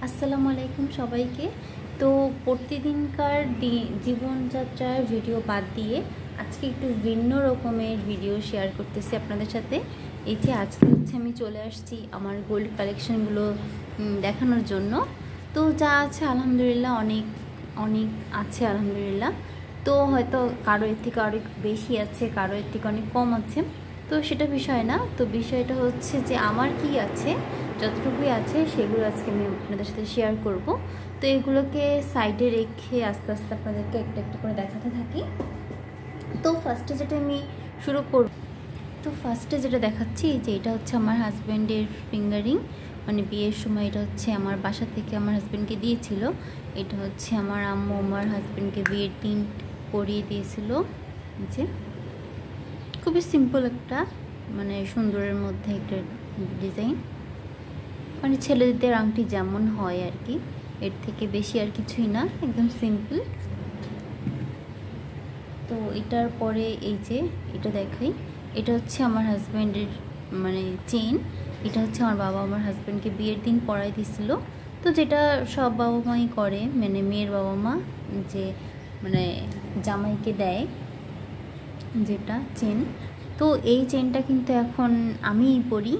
আসসালামু আলাইকুম সবাইকে। তো প্রতিদিনকার জীবনযাত্রার ভিডিও বাদ দিয়ে আজকে একটু ভিন্ন রকমের ভিডিও শেয়ার করতেছি আপনাদের সাথে। এই যে আজকে আমি চলে আসছি আমার গোল্ড কালেকশনগুলো দেখানোর জন্য। তো যা আছে আলহামদুলিল্লাহ অনেক অনেক আছে আলহামদুলিল্লাহ। তো হয়তো কারো এর থেকে অনেক বেশি আছে, কারো এর থেকে অনেক কম আছে, তো সেটা বিষয় না। তো বিষয়টা হচ্ছে যে আমার কি আছে, যতটুকুই আছে সেগুলো আজকে আমি আপনাদের সাথে শেয়ার করব। তো এগুলোকে সাইডে রেখে আস্তে আস্তে আপনাদেরকে একটা একটা করে দেখাতে থাকি। তো ফার্স্টে যেটা আমি শুরু করব, তো ফার্স্টে যেটা দেখাচ্ছি যে এটা হচ্ছে আমার হাজব্যান্ডের ফিঙ্গারিং, মানে বিয়ের সময় এটা হচ্ছে আমার বাসা থেকে আমার হাজব্যান্ডকে দিয়েছিল। এটা হচ্ছে আমার আম্মু আমার হাজব্যান্ডকে বিয়ের দিন পরিয়ে দিয়েছিল। যে খুবই সিম্পল একটা, মানে সুন্দরের মধ্যে একটা ডিজাইন, মানে ছেলেদের আংটি যেমন হয় আর কি, এর থেকে বেশি আর কিছুই না, একদম সিম্পল। তো এটার পরে এই যে এটা দেখাই, এটা হচ্ছে আমার হাজব্যান্ডের মানে চেন। এটা হচ্ছে আমার বাবা আমার হাজব্যান্ডকে বিয়ের দিন পরাই দিছিল। তো যেটা সব বাবা মাই করে, মানে মেয়ের বাবা মা যে মানে জামাইকে দেয় যেটা চেন। তো এই চেনটা কিন্তু এখন আমিই পরি,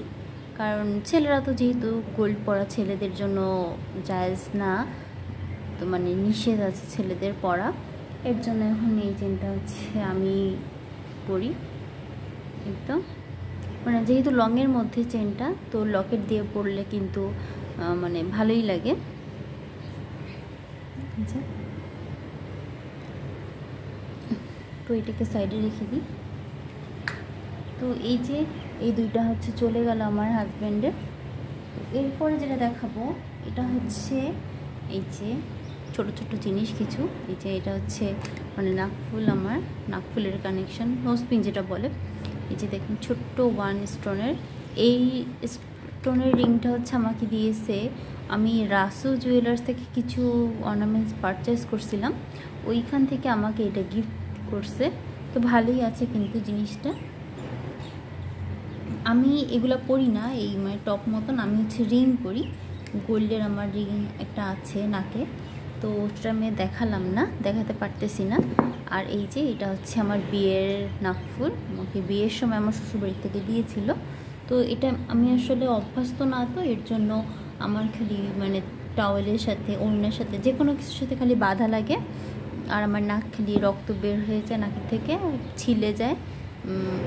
কারণ ছেলেরা তো যেহেতু গোল্ড পরা ছেলেদের জন্য জায়েজ না, তো মানে নিষেধ আছে ছেলেদের পরা, এর জন্য এখন এই চেনটা হচ্ছে আমি পরি একদম। মানে যেহেতু লংয়ের মধ্যে চেনটা, তো লকেট দিয়ে পরলে কিন্তু মানে ভালোই লাগে। তো এটাকে সাইডে রেখে দিই। তো এই যে এই দুইটা হচ্ছে চলে গেল আমার হাজব্যান্ডের। এরপরে যেটা দেখাবো এটা হচ্ছে এই যে ছোট ছোট জিনিস কিছু। এই যে এটা হচ্ছে মানে নাকফুল, আমার নাকফুলের কানেকশন, নোজপিন যেটা বলে। এই যে দেখুন ছোট্ট ওয়ান স্টোনের, এই স্টোনের রিংটা হচ্ছে আমাকে দিয়েছে, আমি রাসু জুয়েলার্স থেকে কিছু অর্নামেন্টস পারচেস করছিলাম, ওইখান থেকে আমাকে এটা গিফট করছে। তো ভালোই আছে কিন্তু জিনিসটা। আমি এগুলো পরি না, এই মানে টপ মতন, আমি হচ্ছে রিং পরি, গোল্ডের আমার রিং একটা আছে নাকে, তো ওটা আমি দেখালাম না, দেখাতে পারতেছি না। আর এই যে এটা হচ্ছে আমার বিয়ের নাকফুল, আমাকে বিয়ের সময় আমার শ্বশুরবাড়ি থেকে দিয়েছিল। তো এটা আমি আসলে অভ্যস্ত না, তো এর জন্য আমার খালি মানে টাওয়েলের সাথে ওড়নার সাথে যে কোনো কিছুর সাথে খালি বাঁধা লাগে, আর আমার নাক খালি রক্ত বের হয়ে যায় নাকের থেকে, ছিলে যায়,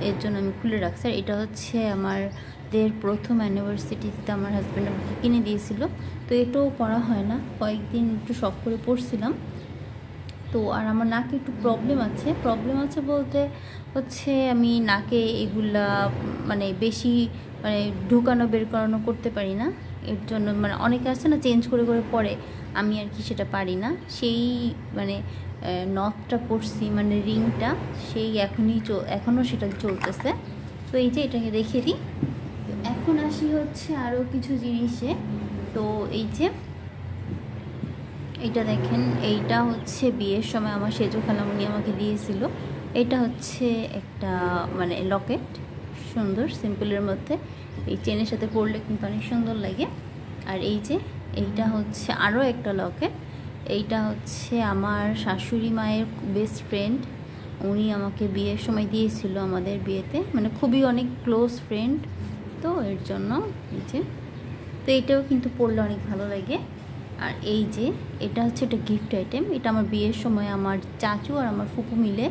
এর জন্য আমি খুলে রাখছি। আর এটা হচ্ছে আমাদের প্রথম অ্যানিভার্সারিতে আমার হাজব্যান্ড আমাকে কিনে দিয়েছিল। তো এটাও পরা হয় না, কয়েকদিন একটু শখ করে পরছিলাম। তো আর আমার নাকে একটু প্রবলেম আছে বলতে হচ্ছে আমি নাকে এগুলা মানে বেশি মানে ঢুকানো বের করানো করতে পারি না, এর জন্য মানে অনেকে আছে না চেঞ্জ করে করে পরে, আমি আর কি সেটা পারি না। সেই মানে নথটা পড়ছি মানে রিংটা, সেই এখনও সেটা চলতেছে। তো এই যে এটাকে রেখে দিই। এখন আসি হচ্ছে আরও কিছু জিনিসে। তো এই যে এইটা দেখেন, এইটা হচ্ছে বিয়ের সময় আমার সেজো খালামণি আমাকে দিয়েছিল। এটা হচ্ছে একটা মানে লকেট, সুন্দর সিম্পলের মধ্যে, এই চেনের সাথে পরলে কিন্তু অনেক সুন্দর লাগে। আর এই যে এইটা হচ্ছে আরও একটা লকেট, এইটা হচ্ছে আমার শাশুড়ি মায়ের বেস্ট ফ্রেন্ড, উনি আমাকে বিয়ের সময় দিয়েছিল আমাদের বিয়েতে, মানে খুবই অনেক ক্লোজ ফ্রেন্ড, তো এর জন্য এই যে। তো এটাও কিন্তু পরলে অনেক ভালো লাগে। আর এই যে এটা হচ্ছে একটা গিফট আইটেম, এটা আমার বিয়ের সময় আমার চাচু আর আমার ফুপু মিলে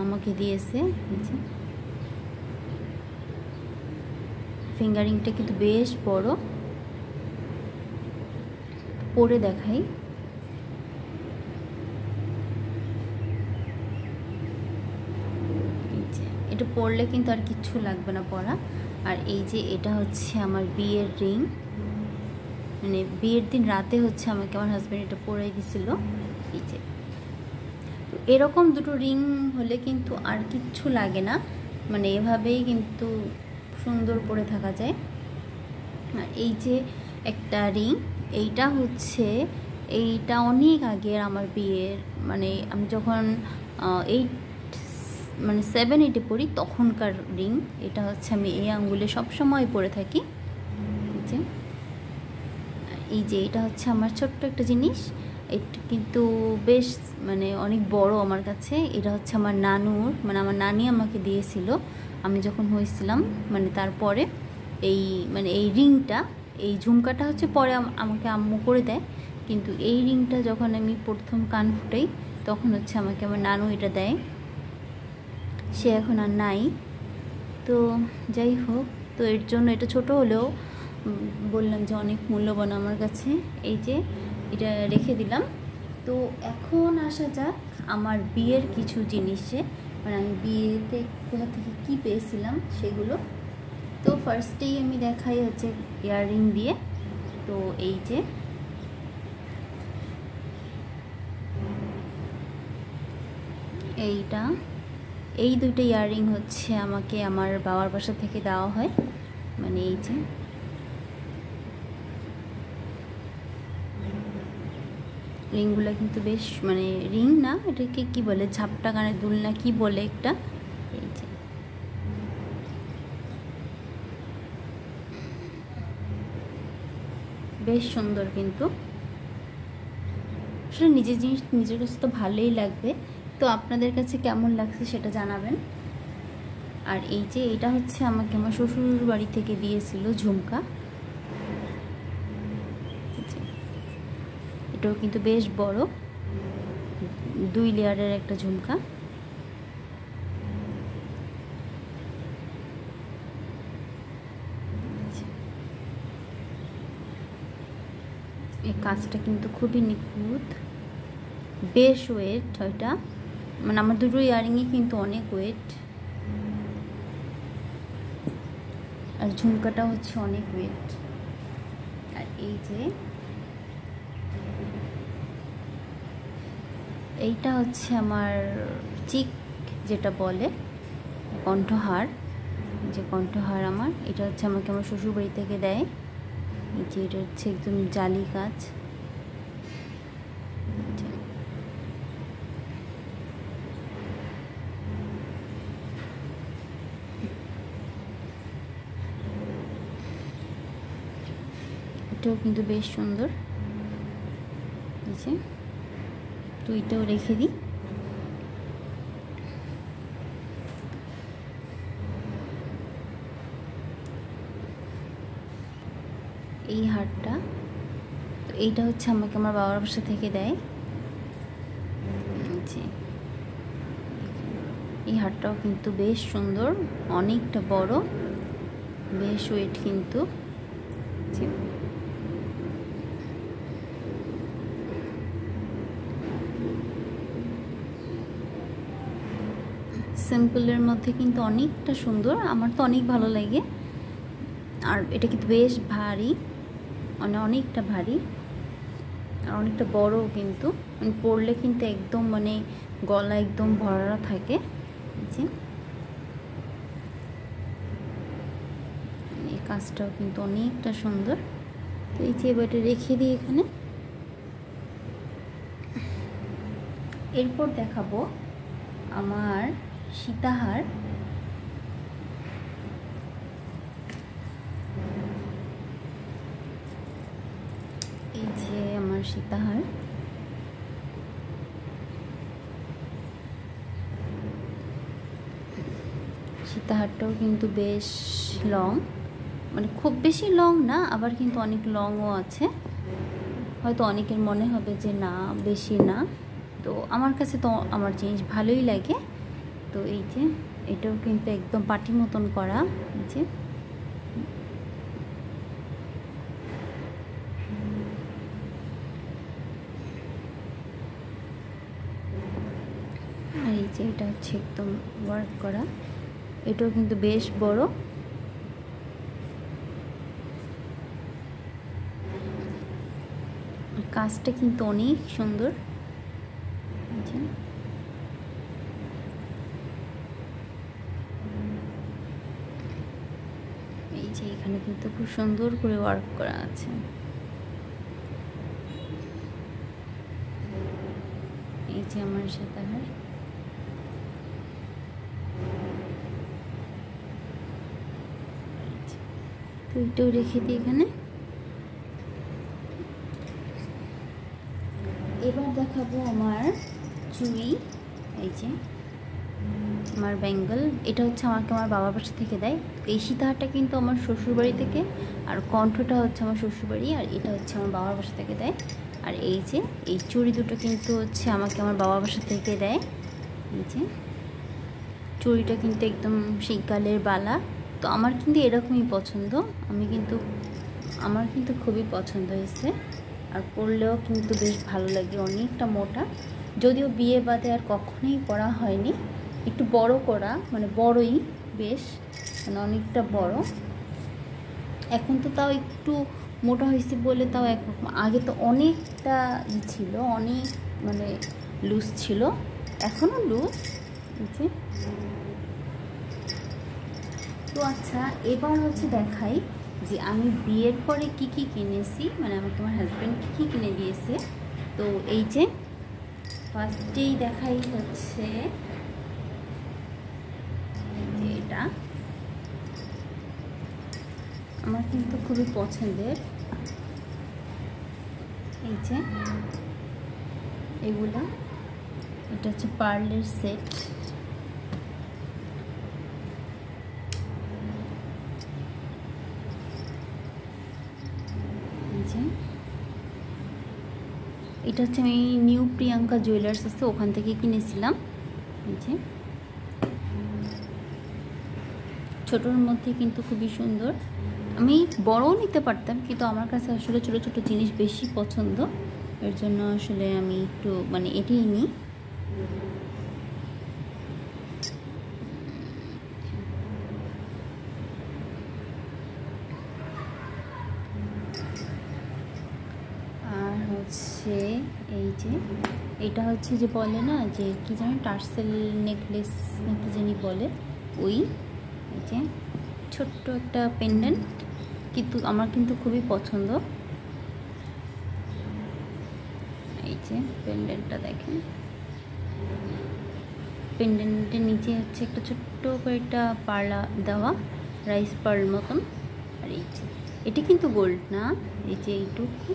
আমাকে দিয়েছে। এই যে ফিঙ্গারিংটা কিন্তু বেশ বড়, পরে দেখাই। এই যে এটা পরলে কিন্তু আর কিচ্ছু লাগবে না পরা। আর এই যে এটা হচ্ছে আমার বিয়ের রিং, মানে বিয়ের দিন রাতে হচ্ছে আমাকে আমার হাজব্যান্ড এটা পরাই দিছিল। এই যে এরকম দুটো রিং হলে কিন্তু আর কিচ্ছু লাগে না, মানে এভাবেই কিন্তু সুন্দর পরে থাকা যায়। আর এই যে একটা রিং, এইটা হচ্ছে এইটা অনেক আগের আমার বিয়ের, মানে আমি যখন 7-8 পড়ি তখনকার রিং। এটা হচ্ছে আমি এই আঙ্গুলে সবসময় পরে থাকি। যে এই যে এটা হচ্ছে আমার ছোট্ট একটা জিনিস, এটা কিন্তু বেশ মানে অনেক বড় আমার কাছে। এটা হচ্ছে আমার নানুর, মানে আমার নানি আমাকে দিয়েছিল আমি যখন হয়েছিলাম, মানে তারপরে এই মানে এই রিংটা, এই ঝুমকাটা হচ্ছে পরে আমাকে আম্মু করে দেয়, কিন্তু এই রিংটা যখন আমি প্রথম কান ফুটাই তখন হচ্ছে আমাকে আমার নানু এটা দেয়। সে এখন আর নাই, তো যাই হোক, তো এর জন্য এটা ছোট হলেও বললাম যে অনেক মূল্যবান আমার কাছে। এই যে এটা রেখে দিলাম। তো এখন আসা যাক আমার বিয়ের কিছু জিনিসে, মানে আমি বিয়েতে কোথা থেকে কী পেয়েছিলাম সেগুলো। তো ফার্স্টেই আমি দেখাই হচ্ছে ইয়াররিং দিয়ে। তো এই যে এইটা, এই দুটো ইয়াররিং হচ্ছে আমাকে আমার বাবার বাসা থেকে দেওয়া হয়। মানে এই যে রিংগুলো কিন্তু বেশ, মানে রিং না, এটাকে কি বলে, ঝাপটা কানের দুল না কি বলে একটা। এই যে বেশ সুন্দর, কিন্তু আসলে নিজের জিনিস নিজের কাছে তো ভালোই লাগবে। তো আপনাদের কাছে কেমন লাগছে সেটা জানাবেন। আর এই যে এটা হচ্ছে আমাকে আমার শ্বশুর বাড়ি থেকে দিয়েছিল ঝুমকা, এটাও কিন্তু বেশ বড়, 2 লেয়ারের একটা ঝুমকা। এই কাজটা কিন্তু খুবই নিখুঁত, বেশ ওয়েট ওইটা, মানে আমার দুটো ইয়ারিংয়ে কিন্তু অনেক ওয়েট, আর ঝুমকাটা হচ্ছে অনেক ওয়েট। আর এই যে এইটা হচ্ছে আমার চিক যেটা বলে কণ্ঠহার, যে কণ্ঠহার আমার, এটা হচ্ছে আমাকে আমার শ্বশুরবাড়ি থেকে দেয়। এই যে এটা হচ্ছে একদম জালি কাজ। এটাও কিন্তু বেশ সুন্দর, এই যে, তো এটাও রেখে দিই। এই হারটা, তো এইটা হচ্ছে আমাকে আমার বাবার বাসা থেকে দেয়। এই হারটাও কিন্তু বেশ সুন্দর, অনেকটা বড়, বেশ ওয়েট কিন্তু। সিম্পলের মধ্যে কিন্তু অনেকটা সুন্দর, আমার তো অনেক ভালো লাগে। আর এটা কিন্তু বেশ ভারী, মানে অনেকটা ভারী আর অনেকটা বড়, কিন্তু মানে পরলে কিন্তু একদম মানে গলা একদম ভরা থাকে। এই কাজটাও কিন্তু অনেকটা সুন্দর। তো এই যে এবার এটা রেখে দিই এখানে। এরপর দেখাবো আমার সীতাহার। এই যে আমার সীতাহার, সীতাহারটাও কিন্তু বেশ লং, মানে খুব বেশি লং না, আবার কিন্তু অনেক লংও আছে। হয়তো অনেকের মনে হবে যে না বেশি না, তো আমার কাছে তো আমার জিনিস ভালোই লাগে। তো এই যে এটাও কিন্তু একদম পাটি মতন করা, এই যে আর এই যে এটা হচ্ছে একদম ওয়ার্ক করা, এটাও কিন্তু বেশ বড়। কাজটা কিন্তু অনেক সুন্দর। এই যে এখানে কিন্তু খুব সুন্দর করে ওয়ার্ক করা আছে। এই যে আমার সীতাহার, তো এটাও রেখে দিই এখানে। এবার দেখাবো আমার চুড়ি। এই যে আমার ব্যাঙ্গল, এটা হচ্ছে আমাকে আমার বাবার বাসা থেকে দেয়। এই সীতাহারটা কিন্তু আমার শ্বশুরবাড়ি থেকে, আর কণ্ঠটা হচ্ছে আমার শ্বশুরবাড়ি, আর এটা হচ্ছে আমার বাবার বাসা থেকে দেয়। আর এই যে এই চুড়ি দুটো কিন্তু হচ্ছে আমাকে আমার বাবার বাসা থেকে দেয়। এই যে চুড়িটা কিন্তু একদম সেই গালের বালা, তো আমার কিন্তু এরকমই পছন্দ। আমার কিন্তু খুবই পছন্দ হয়েছে, আর পরলেও কিন্তু বেশ ভালো লাগে, অনেকটা মোটা। যদিও বিয়ে বাদে আর কখনোই পরা হয়নি, একটু বড় করা, মানে বড়ই বেশ, মানে অনেকটা বড়। এখন তো তাও একটু মোটা হয়েছে বলে তাও একরকম, আগে তো অনেকটা ছিল, অনেক মানে লুজ ছিল, এখনও লুজ। তো আচ্ছা, এবার হচ্ছে দেখাই যে আমি বিয়ের পরে কি কি কিনেছি, মানে আমাকে আমার হাজব্যান্ড কী কী কিনে দিয়েছে। তো এই যে ফার্স্টেই দেখাই হচ্ছে যে এটা আমার কিন্তু খুবই পছন্দের। এই যে এগুলা, এটা হচ্ছে পার্লের সেট। এটা হচ্ছে আমি নিউ প্রিয়াঙ্কা জুয়েলার্স আছে ওখান থেকে কিনেছিলাম। এই যে ছোটোর মধ্যে কিন্তু খুবই সুন্দর। আমি বড়ও নিতে পারতাম, কিন্তু আমার কাছে আসলে ছোটো ছোটো জিনিস বেশি পছন্দ, এর জন্য আসলে আমি একটু মানে এটাই নিই। আর হচ্ছে এই যে এটা হচ্ছে যে বলে না যে কী জানি টার্সেল নেকলেস না কি জানি বলে, ওই এই যে ছোট্ট একটা পেন্ডেন্ট, কিন্তু আমার কিন্তু খুবই পছন্দ। এই যে পেন্ডেন্টটা দেখেন, পেন্ডেন্টের নিচে হচ্ছে একটা ছোট্ট করে একটা পার্লা দেওয়া, রাইস পার্ল মতন। আর এই যে এটা কিন্তু গোল্ড না, এই যে এইটুকু,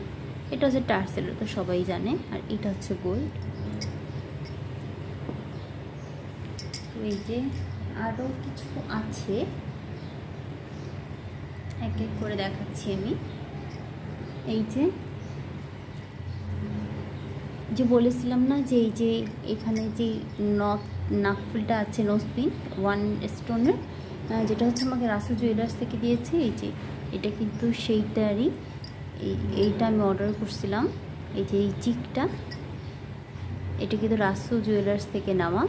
এটা হচ্ছে টার্সেল, তো সবাই জানে। আর এটা হচ্ছে গোল্ড। তো এই যে আরও কিছু আছে, এক এক করে দেখাচ্ছি আমি। এই যে বলেছিলাম না যে এই যে এখানে যে নাকফুলটা আছে, নোজপিন 1 স্টোনের, যেটা হচ্ছে আমাকে রাসু জুয়েলার্স থেকে দিয়েছে। এই যে এটা কিন্তু সেইটারই, এইটা আমি অর্ডার করছিলাম। এই যে এই চিকটা, এটা কিন্তু রাসু জুয়েলার্স থেকে নেওয়া।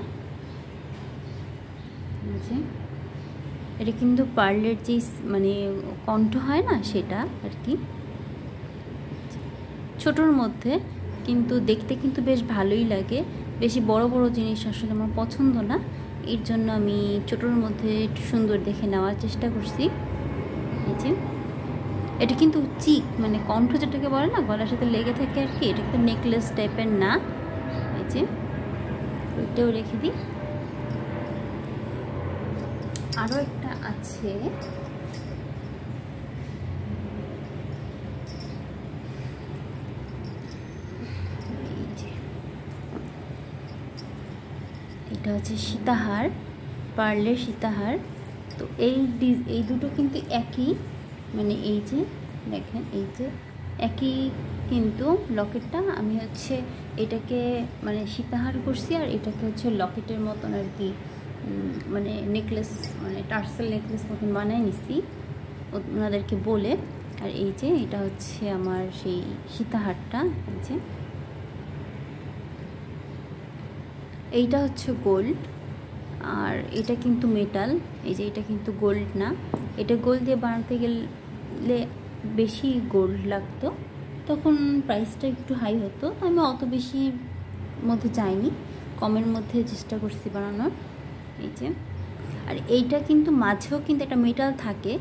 এটা কিন্তু পার্লের যে মানে কণ্ঠ হয় না, সেটা আর কি, ছোটোর মধ্যে, কিন্তু দেখতে কিন্তু বেশ ভালোই লাগে। বেশি বড় বড় জিনিস আসলে আমার পছন্দ না, এর জন্য আমি ছোটোর মধ্যে একটু সুন্দর দেখে নেওয়ার চেষ্টা করছি। এই যে এটা কিন্তু চিক, মানে কণ্ঠ যেটাকে বলে না, গলার সাথে লেগে থাকে আর কি, এটা কিন্তু নেকলেস টাইপের না। এই যে ওইটাও রেখে দিই। আরও একটা আছে, এটা হচ্ছে সীতাহার, পার্লের সীতাহার। তো এই দুটো কিন্তু একই, মানে এই যে দেখেন, এই যে একই কিন্তু লকেটটা। আমি হচ্ছে এটাকে মানে সীতাহার করছি, আর এটাকে হচ্ছে লকেটের মতন আর কি, মানে নেকলেস, মানে টার্সেল নেকলেস মতন বানাই নিছি ওনাদেরকে বলে। আর এই যে এটা হচ্ছে আমার সেই সীতাহারটা। এই যে এইটা হচ্ছে গোল্ড, আর এটা কিন্তু মেটাল। এই যে এটা কিন্তু গোল্ড না, এটা গোল্ড দিয়ে বানাতে গেলে বেশি গোল্ড লাগতো, তখন প্রাইসটা একটু হাই হতো। আমি অত বেশি মধ্যে যাইনি, কমের মধ্যে চেষ্টা করছি বানানোর। এই যে আর এইটা কিন্তু মাঝেও কিন্তু একটা মেটাল থাকে,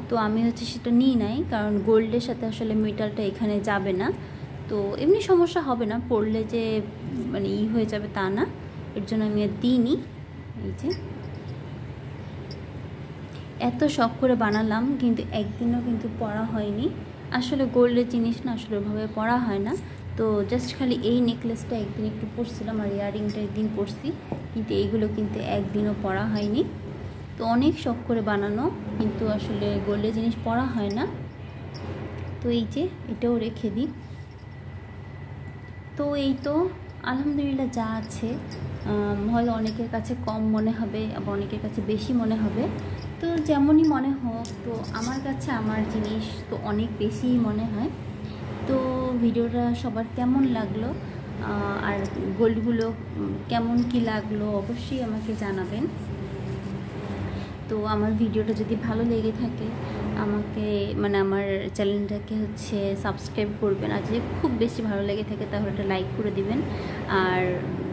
তো আমি হচ্ছে সেটা নিই নাই, কারণ গোল্ডের সাথে আসলে মেটালটা এখানে যাবে না। তো এমনি সমস্যা হবে না, পড়লে যে মানে হয়ে যাবে তা না, এর জন্য আমি আর দিইনি। এই যে এত শখ করে বানালাম, কিন্তু একদিনও কিন্তু পরা হয়নি। আসলে গোল্ডের জিনিস না আসলে ওইভাবে পরা হয় না, তো জাস্ট খালি এই নেকলেসটা একদিন একটু পরছিলাম, আর ইয়াররিংটা একদিন পরছি, কিন্তু এইগুলো কিন্তু একদিনও পরা হয়নি। তো অনেক শখ করে বানানো, কিন্তু আসলে গোল্ডের জিনিস পরা হয় না। তো এই যে এটাও রেখে দিই। তো এই তো আলহামদুলিল্লাহ যা আছে, হয়তো অনেকের কাছে কম মনে হবে, আবার অনেকের কাছে বেশি মনে হবে। তো যেমনই মনে হোক, তো আমার কাছে আমার জিনিস তো অনেক বেশিই মনে হয়। তো ভিডিওটা সবার কেমন লাগলো, আর গোল্ডগুলো কেমন কি লাগলো অবশ্যই আমাকে জানাবেন। তো আমার ভিডিওটা যদি ভালো লেগে থাকে আমাকে আমার চ্যানেলটাকে সাবস্ক্রাইব করবেন, আর যদি খুব বেশি ভালো লেগে থাকে তাহলে একটা লাইক করে দিবেন। আর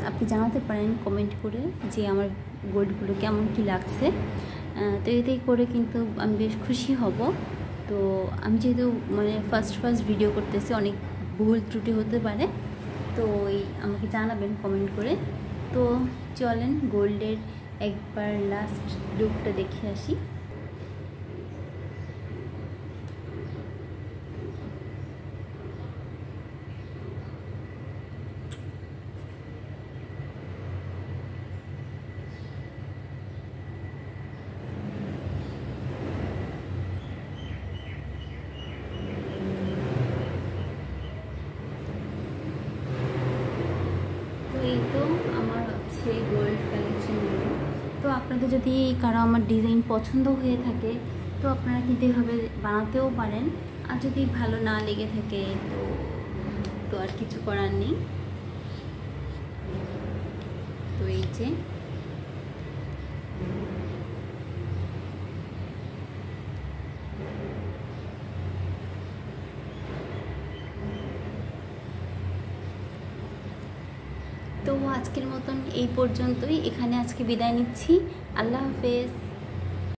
আপনি জানাতে পারেন কমেন্ট করে যে আমার গোল্ডগুলো কেমন কি লাগছে। তো এটাই করে কিন্তু আমি বেশ খুশি হব। তো আমি যেহেতু ফার্স্ট ভিডিও করতেছি, অনেক ভুল ত্রুটি হতে পারে, তো আমাকে জানাবেন কমেন্ট করে। তো চলেন গোল্ডের একবার লাস্ট লুকটা দেখে আসি। তো এই তো আমার গোল্ড কালেকশনগুলো। তো আপনাদের যদি কারো আমার ডিজাইন পছন্দ হয়ে থাকে তো আপনারা কিন্তু এভাবে বানাতেও পারেন, আর যদি ভালো না লেগে থাকে তো আর কিছু করার নেই। তো এই যে তো আজকের মতন এই পর্যন্তই, এখানে আজকে বিদায় নিচ্ছি। আল্লাহ হাফেজ।